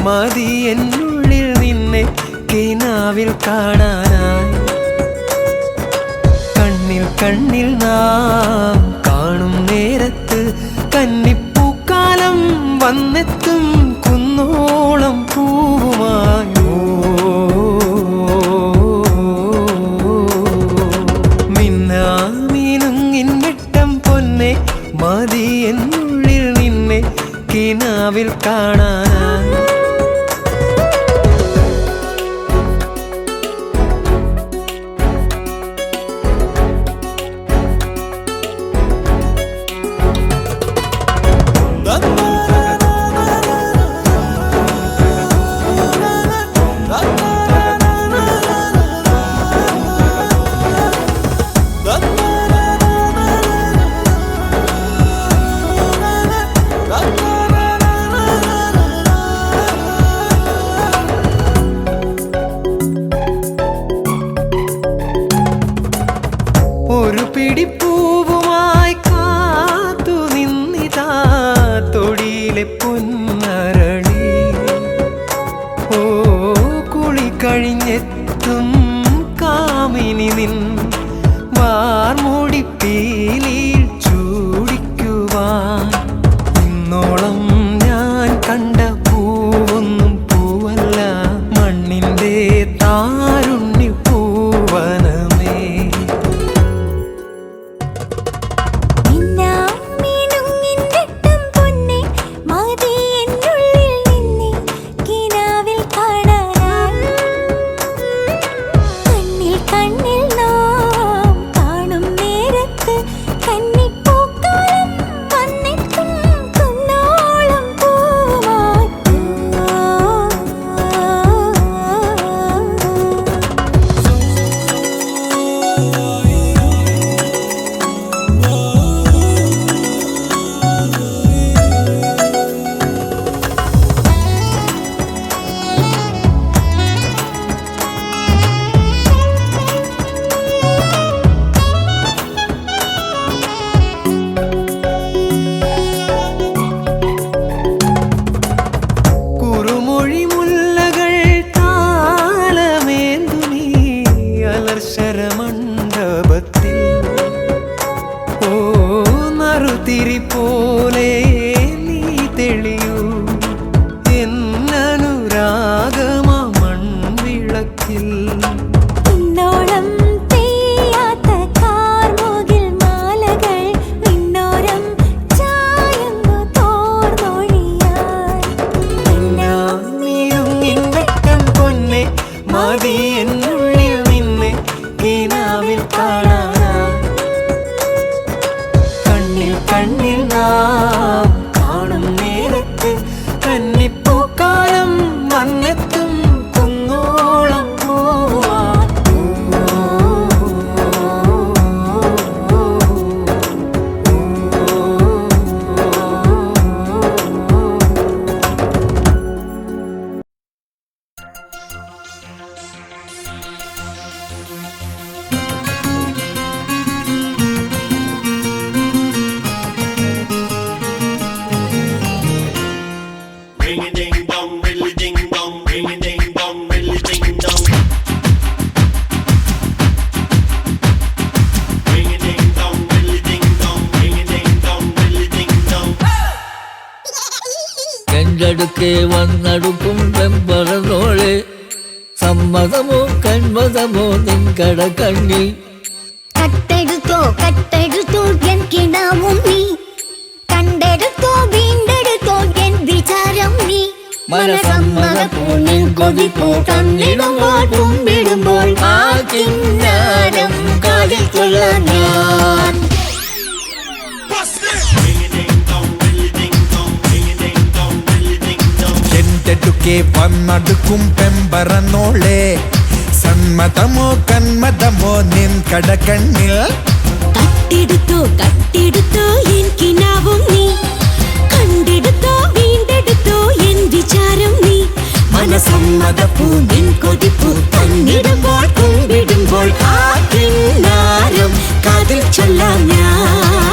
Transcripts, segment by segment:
മതി എന്നുള്ളിൽ നിന്നെ കിനാവിൽ കാണാനായി. കണ്ണിൽ കണ്ണിൽ നാം കാണും നേരത്ത് കന്നിപ്പൂക്കാലം വന്നെത്തും കുന്നോളം പൂവുമായി. മിന്നാമിനുങ്ങിൻ വെട്ടം പൊന്നെ മതി എന്നുള്ളിൽ നിന്നെ കിനാവിൽ കാണാനായി. ഒരു പിടിപ്പൂവുമായി കാത്തു നിന്നിതാ തൊടിയിലെ പൊന്നരളി. ഓ കുളി കഴിഞ്ഞെത്തും കാമിനി നിൻ വാർമുടിപ്പീലിൽ ചൂടിക്കുവാൻ. ഇന്നോളം ഞാൻ കണ്ട പൂവൊന്നും പൂവല്ല, മണ്ണിൻ്റെ താരുണ്യ പൂവനമേ. ശരമണ്ഡപത്തിൽ ഓ നറുതിരി പോലെ നീ തെളിയൂ എന്നനുരാഗമ മൺവിളക്കിൽ. ഇന്നോളം പെയ്യാത്ത കാർമുകിൽ മാലകൾ ഇന്നോരം ചായുന്നു തോർന്നൊഴിയാൻ. മിന്നാമിനുങ്ങിൻ വെട്ടം പൊന്നെ മതി എന്നുള്ളിൽ നിന്നെ കിനാവിൽ കാണാനായി. കണ്ണിൽ കണ്ണിൽ നാം കാണും നേരത്ത് കന്നിപ്പൂക്കാലം വന്നെത്തും കുന്നോളം പൂവാൻ. കണ്ടടുക്കെ വന്നടുക്കും പെമ്പറന്നോളെ സമ്മതമോ കന്മതമോ നിൻകട കണ്ണിൽ. കട്ടെടുത്തോ കട്ടെടുത്തോ എൻ കിനാവും നീ, കണ്ടെടുത്തോ വീണ്ടെടുത്തോ എൻ വിചാരം നീ. മനസമ്മതപ്പൂ നിൻ കൊതിപ്പൂ തന്നിടുമ്പോൾ തുമ്പിടുമ്പോൾ ആ കിന്നാരം കാതിൽ കൊള്ളാൻ ഞാൻ. എന്റെടുക്കെ വന്നടുക്കും പെമ്പറന്നോളെ സമ്മതമോ കന്മതമോ നിൻ കടകണ്ണിൽ. കട്ടെടുത്തോ കട്ടെടുത്തോ എൻ കിനാവും നീ, കണ്ടെടുത്തോ വീണ്ടെടുത്തോ എൻ വിചാരം നീ. മനസമ്മതപ്പൂ നിൻ കൊതിപ്പൂ തന്നിടുമ്പോൾ തുമ്പിടുമ്പോൾ ആ കിന്നാരം കാതിൽ ചൊല്ലാൻ ഞാൻ.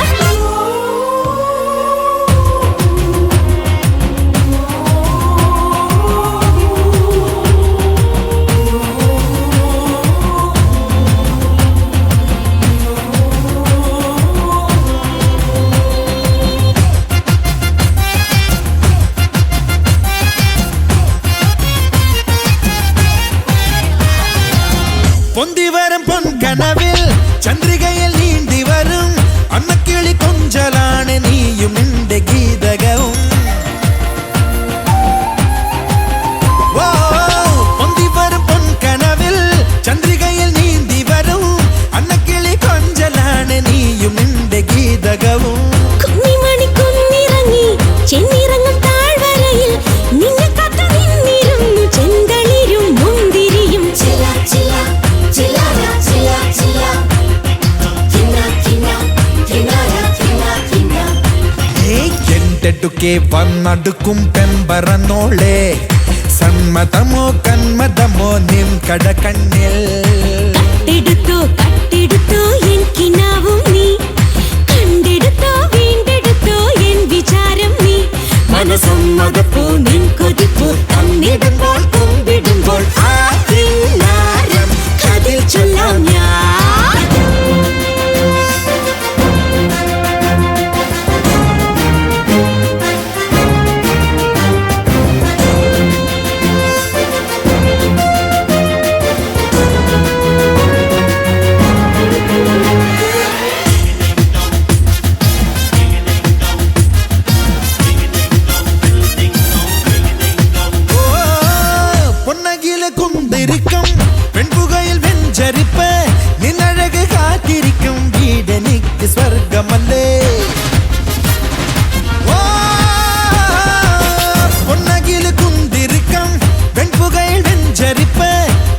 പൊന്തിവരം പൊൻകനവിൽ ചന്ദ്രികയിൽ നീന്തി വരും അന്നക്കിളി കൊഞ്ചലാണ് നീയും നിന്റെ ഗീതകവും. പൊന്തിവരം പൊൻകനവിൽ ചന്ദ്രികയിൽ നീന്തി വരും അന്നക്കിളി കൊഞ്ചലാണ് നീയും നിന്റെ ഗീതകവും. കുഞ്ഞിമണി കുന്നിറങ്ങി ചെന്നിറങ്ങും താഴ്വരയിൽ നിന്നെ കാത്തു നിന്നിരുന്നു ചെന്തളിരും മുന്തിരിയും. ചില ചില ചിലര ചില ചില കിന്ന കിന്ന കിന്നര കിന്ന കിന്ന. എന്റെടുക്കെ വന്നടുക്കും പെമ്പറന്നോളെ സമ്മതമോ കന്മതമോ നിൻ കടകണ്ണിൽ. കട്ടെടുത്തോ കട്ടെടുത്തോ എൻ കിനാവും നീ കണ്ടെടുത്തോ വീണ്ടെടുത്തോ എൻ വിചാരം നീ. മനസമ്മതപ്പൂ നിൻ കൊതിപ്പൂ തന്നിടുമ്പോൾ കുമ്പിടുമ്പോൾ ആ കിന്നാരം കതിൽ ചൊല്ലാം ഞാൻ. பொன்னகில குந்திருக்கும் பெண்புகையில் வெஞ்சரிப்ப நின்னழகு காத்திருக்கும் வீடனிக்கு ஸ்வர்க்கமல்லே. பொன்னகில குந்திருக்கும் பெண்புகையில் வெஞ்சரிப்ப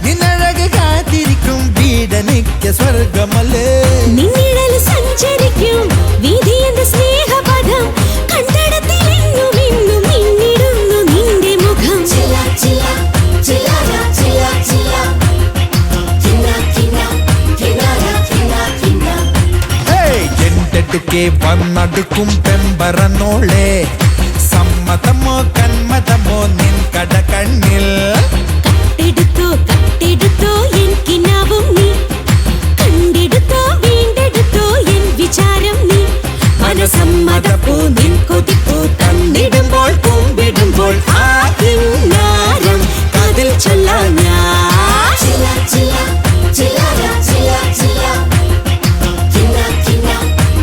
நின்னழகு காத்திருக்கும் വീടനിക്ക് സ്വർഗമല്ലേ. നിന്നിഴൽ സഞ്ചരിക്കും വീതി എന്റെ സ്നേഹപദം കണ്ടടത്തിലെങ്ങും ഇന്നും മിന്നിടുന്നു നിന്റെ മുഖം. ചില ചില ചിലര ചില ചില കിന്ന കിന്ന കിന്നര കിന്ന കിന്ന. എന്റെടുക്കെ വന്നടുക്കും പെമ്പറന്നോളെ സമ്മതമോ കന്മതമോ നിൻ കടകണ്ണിൽ. കട്ടെടുത്തോ കട്ടെടുത്തോ എൻ കിനാവും നീ കണ്ടെടുത്തോ വീണ്ടെടുത്തോ എൻ വിചാരം നീ. മനസമ്മതപ്പൂ നിൻ കൊതിപ്പൂ തന്നിടുമ്പോൾ കുമ്പിടുമ്പോൾ ആ കിന്നാരം കതിൽ ചൊല്ലാം ഞാൻ. ചില ചില ചിലര ചില ചില കിന്ന കിന്ന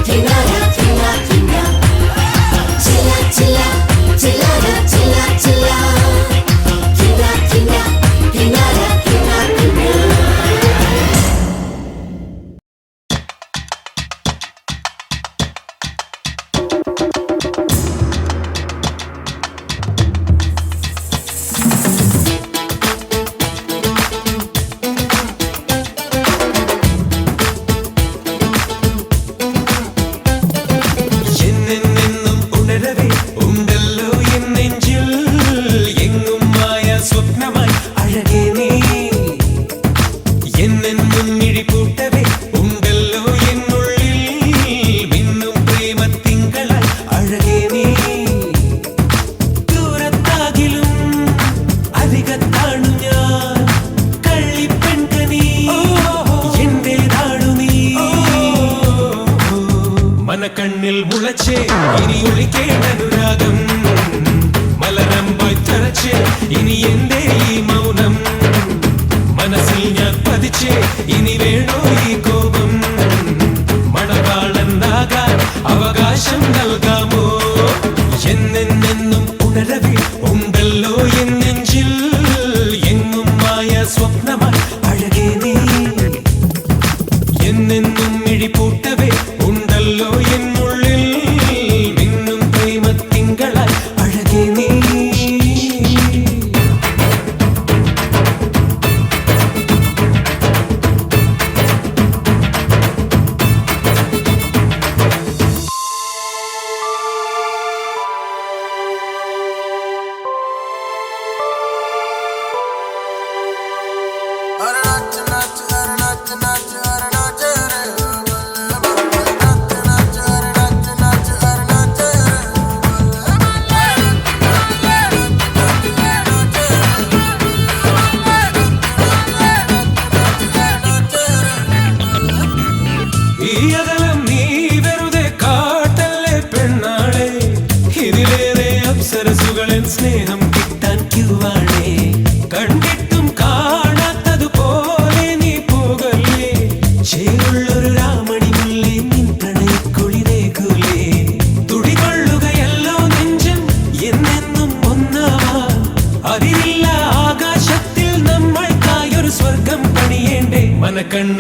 കിന്നര കിന്ന കിന്ന. ചില ചില ചിലര ചില ചില കിന്ന കിന്ന കിന്നര കിന്ന കിന്ന. എന്നെന്നും ഉണരവേ ഉണ്ടല്ലോ എൻ നെഞ്ചിൽ എങ്ങും മായ സ്വപ്നമായി അഴകേ നീ. എന്നെന്നും മിഴിപൂട്ടവേ ഉണ്ടല്ലോ എന്നുള്ളിൽ മിന്നും പ്രേമത്തിങ്കളായി അഴകേ നീ. ദൂരത്താകിലും അരികത്താണു ഞാൻ കള്ളിപ്പെൺകനീ എന്റേതാണു നീ. മനക്കണ്ണിൽ മുളച്ചേ ഇനി ഒളിക്കേണ്ട അനുരാഗം മലരമ്പായി തറച്ചേ ഇനി എന്റെ ഈ മൗനം. മനസ്സിൽ ഞാൻ പതിച്ചേ ഇനി വേണോ ഈ കോപം. മണവാളനാകാൻ അവകാശം നൽകാമോ. എന്നെന്നും ഉണരവേ ഉണ്ടല്ലോ എൻ നെഞ്ചിൽ എങ്ങും മായ സ്വപ്നമായി അഴകേ നീ. എന്നെന്നും മിഴിപൂട്ടവേ ഉണ്ടല്ലോ എന്നുള്ളിൽ മിന്നും പ്രേമത്തിങ്കളായി അഴകേ നീ.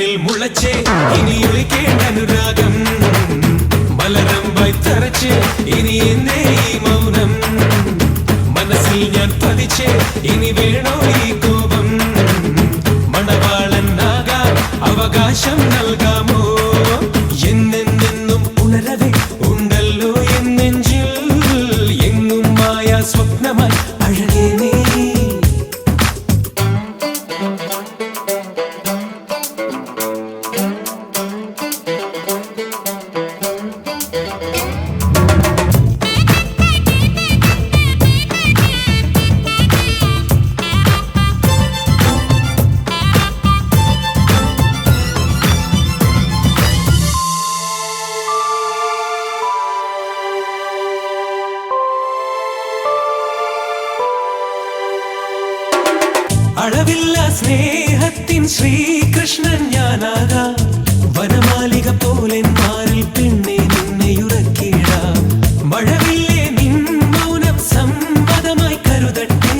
കണ്ണിൽ മുളച്ചേ ഇനി ഒളിക്കേണ്ട അനുരാഗം മലരമ്പായി തറച്ച് ഇനി എന്നേ ഈ മൗനം മനസ്സിൽ ഞാൻ പതിച്ചേ ഇനി വേണോ ഈ കോപം മണവാളനാകാൻ അവകാശം നൽകാമോ എന്നെന്നും ഉണരവേ ഉണ്ടല്ലോ എൻ നെഞ്ചിൽ എങ്ങും മായ സ്വപ്നമായി അഴകേ നീ അളവില്ല സ്നേഹത്തിൻ ശ്രീകൃഷ്ണൻ ഞാനാകാം വനമാലിക പോലെ മാറിൽ പെണ്ണെ നിന്നെയുറക്കിടാം മഴവില്ലേ നിൻ മൗനം സമ്മതമായി കരുതട്ടെ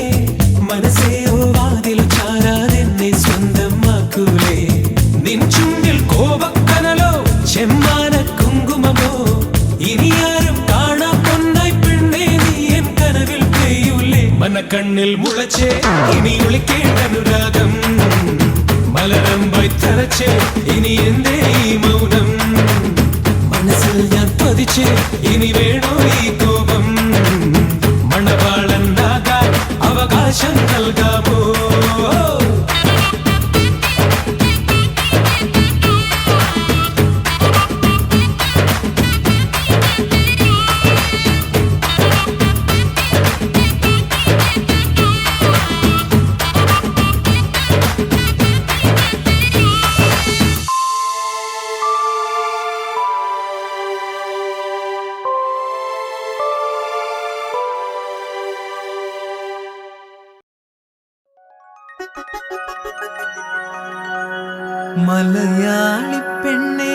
മനസ്സേയോ വാതിൽ ചാരാതെന്നെ സ്വന്തമാക്കൂലേ നിൻ ചുണ്ടിൽ കോപക്കനലോ ചെമ്മാന കുങ്കുമമോ ഇനിയാരും കാണാ പൊന്നായി പെണ്ണെ നീ എൻ കനവിൽ പെയ്യൂലേ മനക്കണ്ണിൽ മുളച്ചേ ഇനി ഒളിക്കേണ്ട അനുരാഗം മലരമ്പായി തറച്ചേ ഇനി എന്തേ ഈ മൗനം മനസ്സിൽ ഞാൻ പതിച്ചേ ഇനി വേണോ ഈ കോപം മണവാളനാകാൻ അവകാശം നൽകാമോ മലയാളി പെണ്ണേ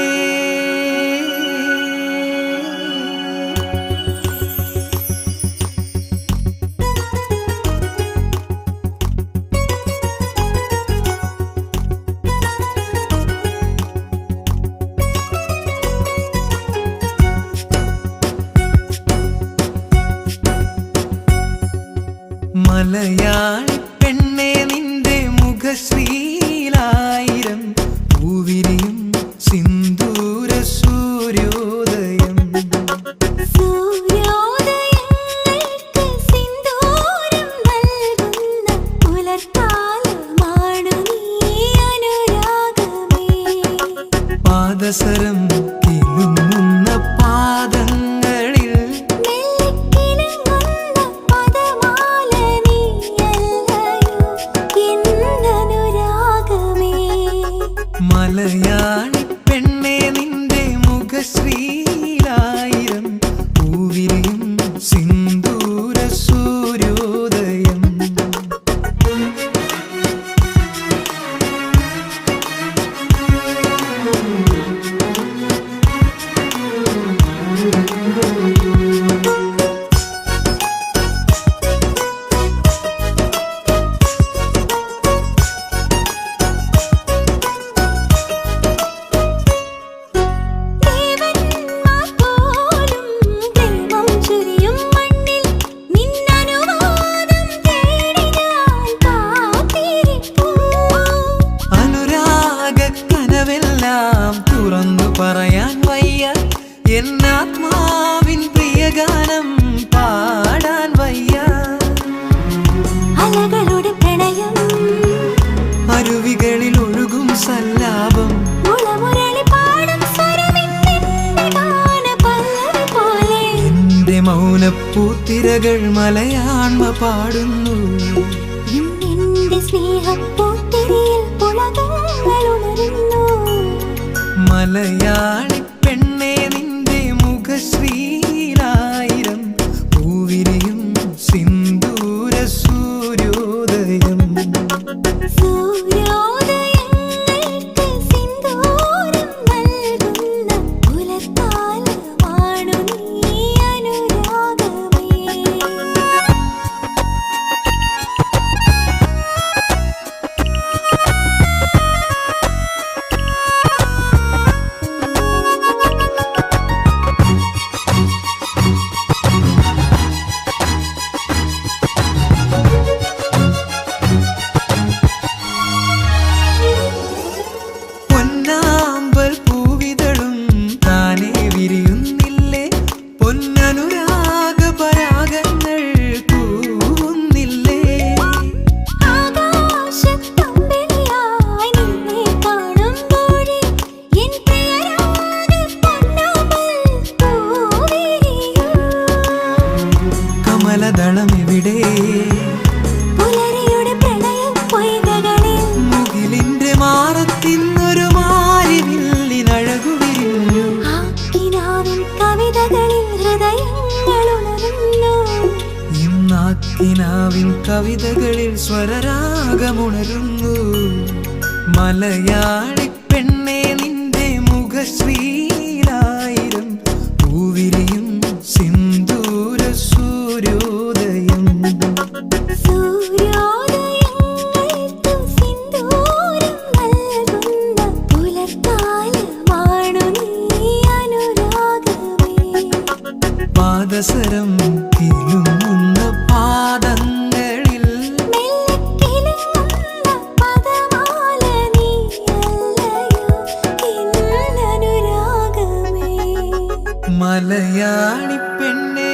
മലയാളി പെണ്ണേ നിന്റെ മുഖശ്രീലായിരം പൂവിരിയും സിന്ദൂര സൂര്യോദയം സൂര്യോദയങ്ങൾക്ക് സിന്ദൂരം നൽകുന്ന പുലർക്കാലമാണു നീ അനുരാഗമേ പാദസരം കിലുങ്ങുന്ന പാദങ്ങളിൽ മെല്ലിക്കിലുങ്ങുന്ന പദമാല നീയല്ലയോ എന്നനുരാഗമേ മലയാളി പെണ്ണേ നിന്റെ മുഖശ്രീലായിരം പൂവിരിയും സിന്ദൂര സൂര്യോദയം ദേവന്മാർ പോലും പ്രേമം ചൊരിയും മണ്ണിൽ നിന്നനുവാദം തേടി ഞാൻ കാത്തിരിപ്പൂ അനുരാഗ കനവെല്ലാം തുറന്നു പറയാൻ വയ്യ എന്നാത്മാവിൻ പ്രിയഗാനം പാടാൻ വയ്യ അലകളുടെ പ്രണയം അരുവികളിൽ ഒഴുകും സല്ലാപം മുളമുരളി പാടും സ്വരമിന്റെ ഗാനപല്ലവി പോലെ എന്റെ മൗനപ്പൂത്തിരകൾ മലയാണ്മ പാടുന്നു എന്റെ സ്നേഹപ്പൂത്തിരിയിൽ പുളകങ്ങൾ ഉണരുന്നു മലയാളി പെണ്ണേ നിന്റെ മുഖശ്രീലായിരം പൂവിരിയും സിന്ദൂര സൂര്യോദയം സൂര്യോദയങ്ങൾക്ക് സിന്ദൂരം നൽകുന്ന പുലർക്കാലമാണു നീ അനുരാഗമേ കിനാവിൻ കവിതകളിൽ സ്വരരാഗമുണരുന്നു. മലയാളി പെണ്ണെ നിന്റെ മുഖശ്രീലായിരം പൂവിരിയും സിന്ദൂര സൂര്യോദയം. സൂര്യോദയങ്ങൾക്കു സിന്ദൂരം നൽകുന്ന പുലർക്കാലമാണു നീ അനുരാഗമേ. പാദസരം കിലുങ്ങുന്ന പാദങ്ങളിൽ മെല്ലെ കിലുങ്ങുന്ന പദമാല നീയല്ലയോ എന്നനുരാഗമേ. മലയാളി പെണ്ണേ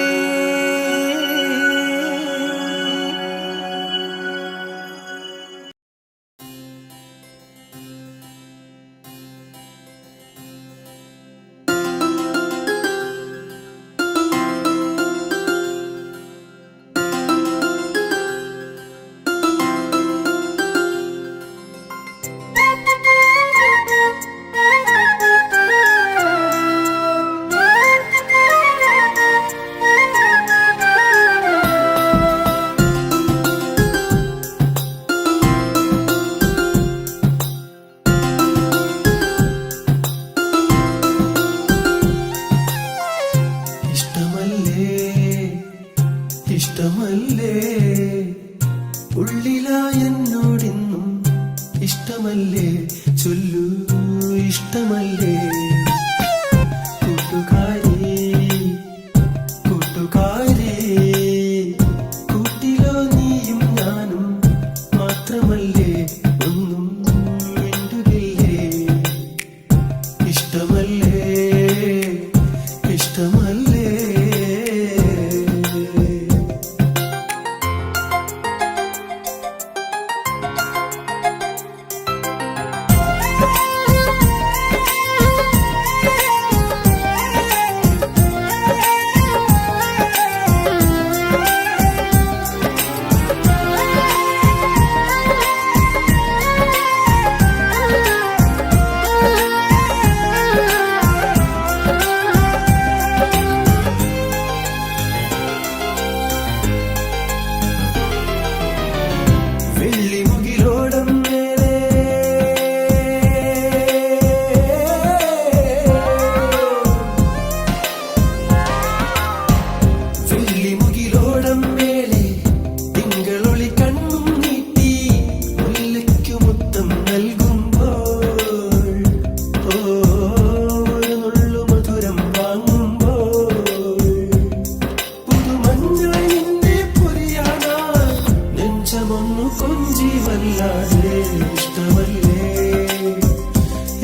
ഇഷ്ടമല്ലേ ഉള്ളിലായെന്നോടിന്നും ഇഷ്ടമല്ലേ ചൊല്ലൂ ഇഷ്ടമല്ലേ കൂട്ടുകാരി കൂട്ടുകാരി കൂട്ടിലോ നീയും ഞാനും മാത്രമല്ലേ ഒന്നും മിണ്ടുകില്ലേ ഇഷ്ടമല്ലേ ഇഷ്ടമല്ലേ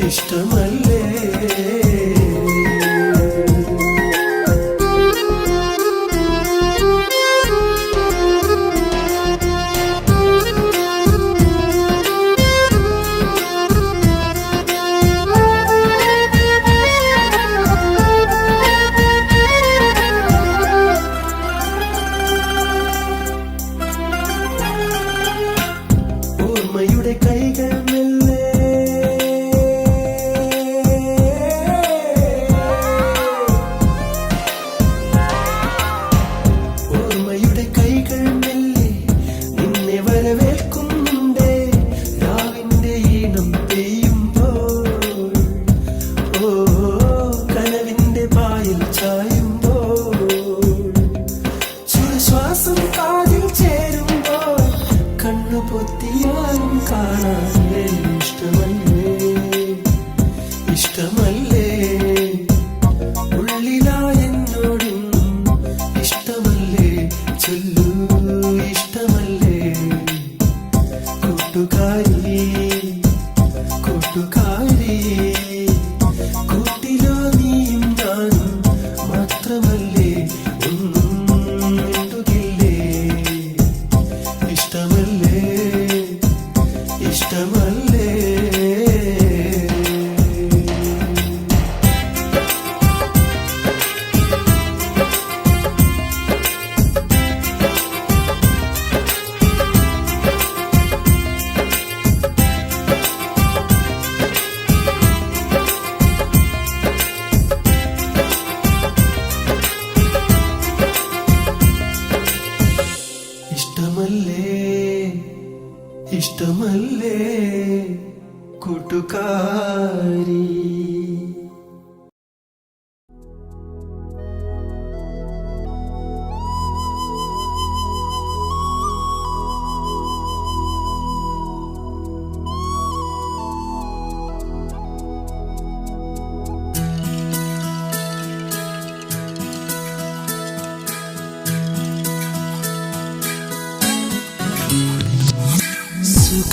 ഇഷ്ടമല്ലേ ഓർമ്മയുടെ കൈകൾ മെല്ലെ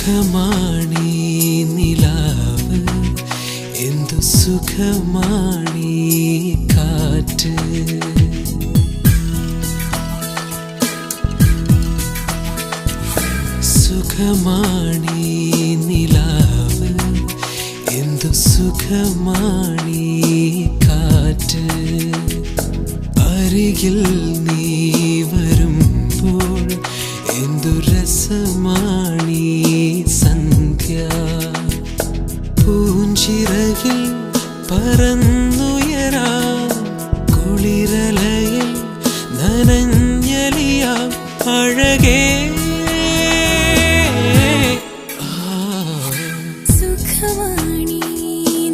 സുഖമാണീ നിലാവ് എന്തു സുഖമാണീ കാറ്റ് സുഖമാണീ നിലാവ് എന്തു സുഖമാണീ കാറ്റ് അരികിൽ നീ വരുമ്പോൾ എന്തു രസമാണീ സന്ധ്യ പൂഞ്ചിറകിൽ പറന്നുയരാം കുളിരലയിൽ നനഞ്ഞലിയാം അഴകേ സുഖമാണീ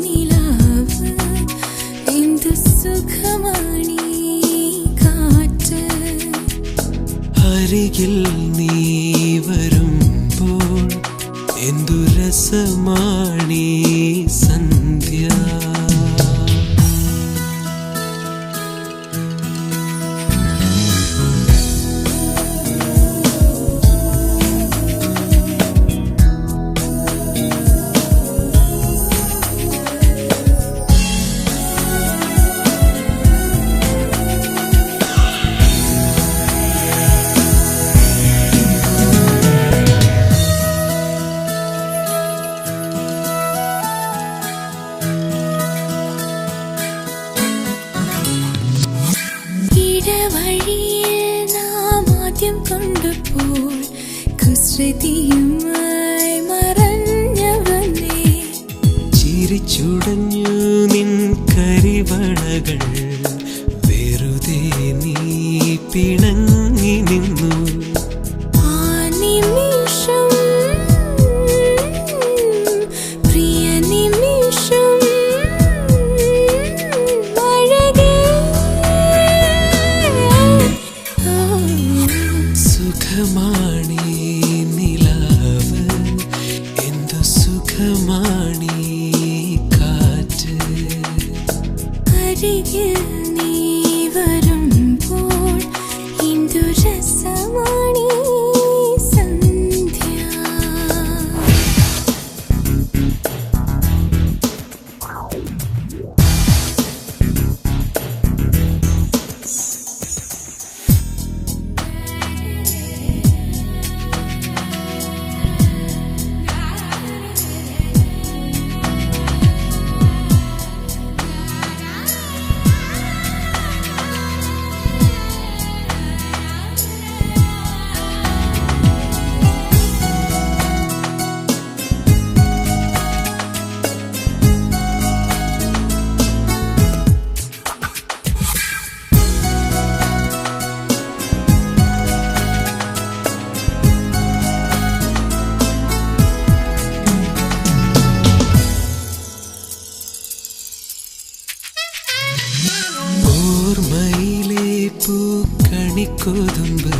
നിലാവ് എന്തു സുഖമാണീ കാറ്റ് അരികിൽ നീ വരുമ്പോൾ എന്തു രസമാണീ സന്ധ്യ ഇടവഴിയിൽ നാം ആദ്യം കണ്ടപ്പോൾ കുസൃതിയുമായി മറഞ്ഞവനേ ചിരിച്ചുടഞ്ഞു നിൻ കരിവളകൾ വെറുതെ നീ പിണങ്ങി നിന്നു ആ നിമിഷം പ്രിയ നിമിഷം അഴകേ സുഖമാണീ നിലാവ് എന്തു സുഖമാണീ കാറ്റ് അരികിൽ നീ വരുമ്പോൾ എന്തു രസമാണീ സന്ധ്യ ഓർമ്മയിലെ പൂക്കണിക്കൊതുമ്പ്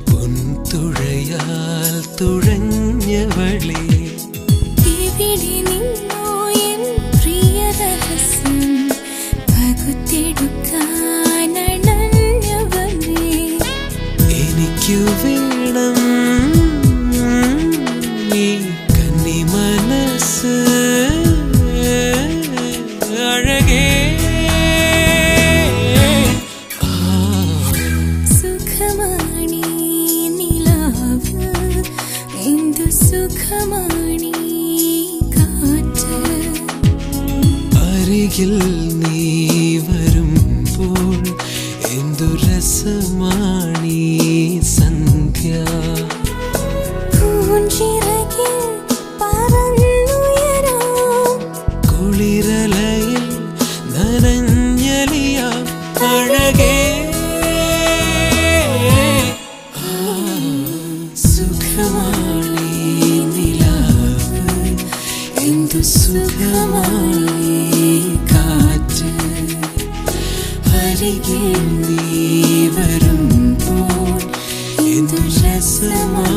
പൊൻതുഴയാൽ തുഴഞ്ഞവളെ എവിടെ നിന്നോ എൻ പ്രിയ രഹസ്യം പകുത്തെടുക്കാനണഞ്ഞവനേ എനിക്കു വേണം നീ കന്നി മനസ്സ് അഴകേ സുഖമാണീ നിലാവ് എന്തു സുഖമാണീ കാറ്റ് അരികിൽ നീ വരുമ്പോൾ എന്തു രസമാണീ സന്ധ്യ പൂഞ്ചിറകിൽ പറന്നുയരാം കുളിരലയിൽ നനഞ്ഞലിയാം അഴകേ സുഖമാണീ നിലാവ് എന്തു സുഖമാണീ കാറ്റ് അരികിൽ നീ വരുമ്പോൾ എന്തു രസമാ